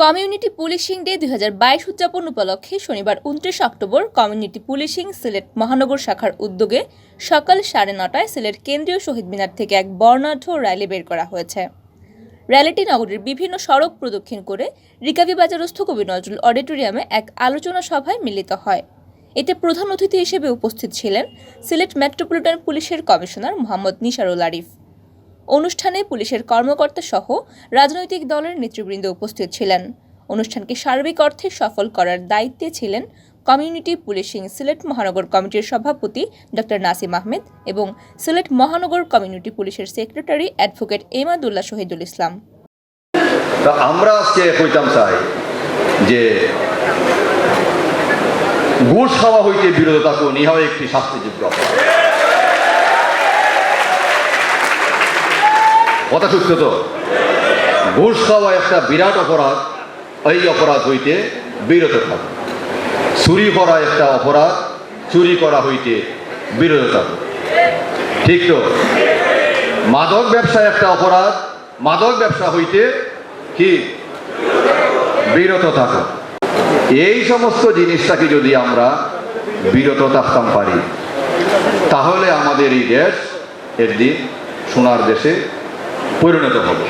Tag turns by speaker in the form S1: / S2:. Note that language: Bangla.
S1: কমিউনিটি পুলিশিং ডে 2022 উদযাপন উপলক্ষে শনিবার 29 অক্টোবর কমিউনিটি পুলিশিং সিলেট মহানগর শাখার উদ্যোগে সকাল 9:30টায় সিলেট কেন্দ্রীয় শহীদ মিনার থেকে এক বর্ণাঢ্য র্যালি বের করা হয়েছে। র্যালিটি নগরীর বিভিন্ন সড়ক প্রদক্ষিণ করে রিকাবি বাজারস্থ কবি নজরুল অডিটোরিয়ামে এক আলোচনা সভায় মিলিত হয়। এতে প্রধান অতিথি হিসেবে উপস্থিত ছিলেন সিলেট মেট্রোপলিটন পুলিশের কমিশনার মোহাম্মদ নিসারুল আরিফ। অনুষ্ঠানে পুলিশের কর্মকর্তা সহ রাজনৈতিক দলের নেতৃবৃন্দ উপস্থিত ছিলেন। অনুষ্ঠানকে সার্বিক অর্থে সফল করার দায়িত্বে ছিলেন কমিউনিটি পুলিশিং সিলেট মহানগর কমিটির সভাপতি ডক্টর নাসিম আহমেদ এবং সিলেট মহানগর কমিউনিটি পুলিশের সেক্রেটারি অ্যাডভোকেট এমাদুল্লাহ শহীদুল ইসলাম।
S2: আমরা আজকে কইতাম চাই যে ঘুষ খাওয়া হইতে বিরত থাকুন, ইহাও একটি শাস্তিযোগ্য অপরাধ। কথা সত্য তো, ঘুষ খাওয়া একটা বিরাট অপরাধ, এই অপরাধ হইতে বিরত থাকুন। চুরি করা একটা অপরাধ, চুরি করা হইতে বিরত থাকুন। ঠিক তো, মাদক ব্যবসা একটা অপরাধ, মাদক ব্যবসা হইতে কি বিরত থাকুন। এই সমস্ত জিনিসটাকে যদি আমরা বিরত থাকতাম পারি, তাহলে আমাদের এই দেশ একদিন সোনার দেশে পরিণত হবে।